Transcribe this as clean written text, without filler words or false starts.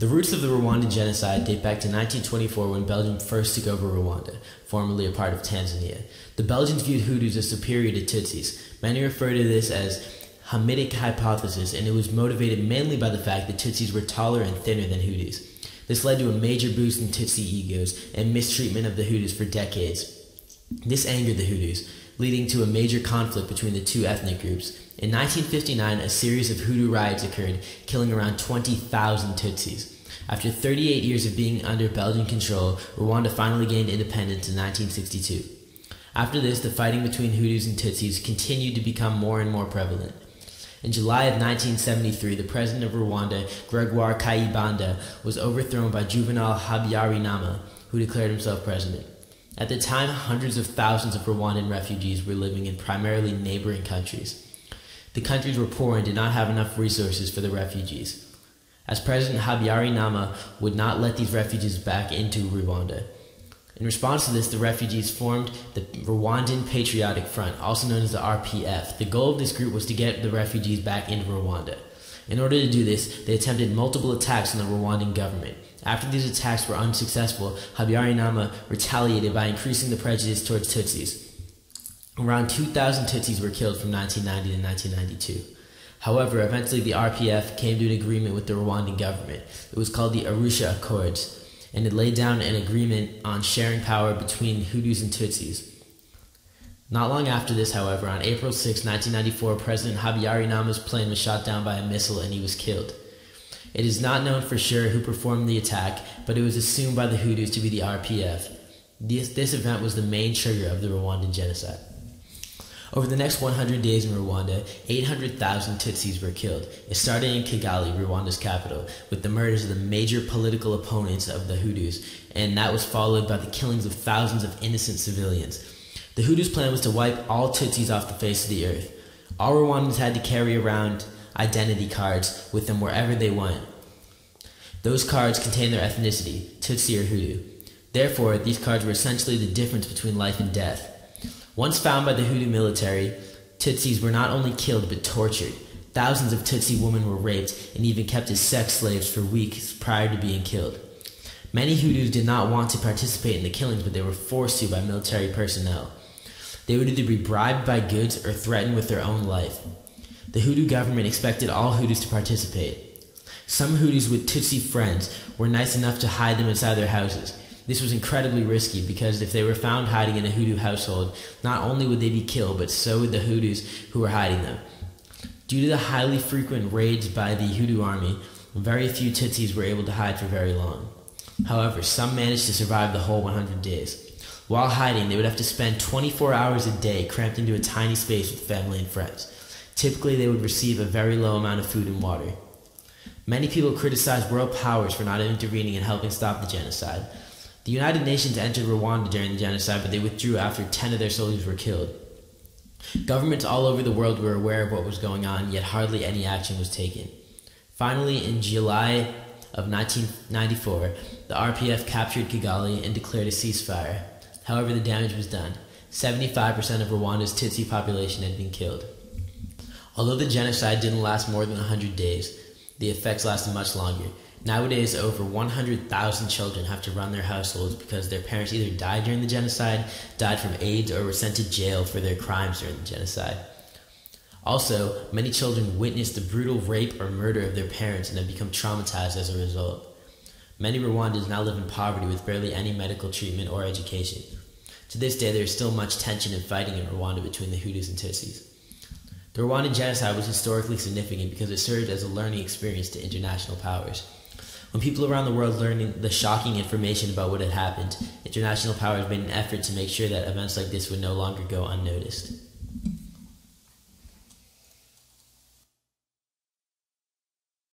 The roots of the Rwandan Genocide date back to 1924 when Belgium first took over Rwanda, formerly a part of Tanzania. The Belgians viewed Hutus as superior to Tutsis. Many refer to this as Hamitic hypothesis, and it was motivated mainly by the fact that Tutsis were taller and thinner than Hutus. This led to a major boost in Tutsi egos and mistreatment of the Hutus for decades. This angered the Hutus, leading to a major conflict between the two ethnic groups. In 1959, a series of Hutu riots occurred, killing around 20,000 Tutsis. After 38 years of being under Belgian control, Rwanda finally gained independence in 1962. After this, the fighting between Hutus and Tutsis continued to become more and more prevalent. In July of 1973, the president of Rwanda, Gregoire Kayibanda, was overthrown by Juvenal Habyarimana, who declared himself president. At the time, hundreds of thousands of Rwandan refugees were living in primarily neighboring countries. The countries were poor and did not have enough resources for the refugees, as President Habyarimana would not let these refugees back into Rwanda. In response to this, the refugees formed the Rwandan Patriotic Front, also known as the RPF. The goal of this group was to get the refugees back into Rwanda. In order to do this, they attempted multiple attacks on the Rwandan government. After these attacks were unsuccessful, Habyarimana retaliated by increasing the prejudice towards Tutsis. Around 2,000 Tutsis were killed from 1990 to 1992. However, eventually the RPF came to an agreement with the Rwandan government. It was called the Arusha Accords, and it laid down an agreement on sharing power between Hutus and Tutsis. Not long after this, however, on April 6, 1994, President Habyarimana's plane was shot down by a missile and he was killed. It is not known for sure who performed the attack, but it was assumed by the Hutus to be the RPF. This event was the main trigger of the Rwandan Genocide. Over the next 100 days in Rwanda, 800,000 Tutsis were killed. It started in Kigali, Rwanda's capital, with the murders of the major political opponents of the Hutus, and that was followed by the killings of thousands of innocent civilians. The Hutus' plan was to wipe all Tutsis off the face of the earth. All Rwandans had to carry around identity cards with them wherever they went. Those cards contained their ethnicity, Tutsi or Hutu. Therefore, these cards were essentially the difference between life and death. Once found by the Hutu military, Tutsis were not only killed but tortured. Thousands of Tutsi women were raped and even kept as sex slaves for weeks prior to being killed. Many Hutus did not want to participate in the killings, but they were forced to by military personnel. They would either be bribed by goods or threatened with their own life. The Hutu government expected all Hutus to participate. Some Hutus with Tutsi friends were nice enough to hide them inside their houses. This was incredibly risky because if they were found hiding in a Hutu household, not only would they be killed, but so would the Hutus who were hiding them. Due to the highly frequent raids by the Hutu army, very few Tutsis were able to hide for very long. However, some managed to survive the whole 100 days. While hiding, they would have to spend 24 hours a day cramped into a tiny space with family and friends. Typically, they would receive a very low amount of food and water. Many people criticized world powers for not intervening and helping stop the genocide. The United Nations entered Rwanda during the genocide, but they withdrew after 10 of their soldiers were killed. Governments all over the world were aware of what was going on, yet hardly any action was taken. Finally, in July of 1994, the RPF captured Kigali and declared a ceasefire. However, the damage was done. 75% of Rwanda's Tutsi population had been killed. Although the genocide didn't last more than 100 days, the effects lasted much longer. Nowadays, over 100,000 children have to run their households because their parents either died during the genocide, died from AIDS, or were sent to jail for their crimes during the genocide. Also, many children witnessed the brutal rape or murder of their parents and have become traumatized as a result. Many Rwandans now live in poverty with barely any medical treatment or education. To this day, there is still much tension and fighting in Rwanda between the Hutus and Tutsis. The Rwandan genocide was historically significant because it served as a learning experience to international powers. When people around the world learned the shocking information about what had happened, international powers made an effort to make sure that events like this would no longer go unnoticed.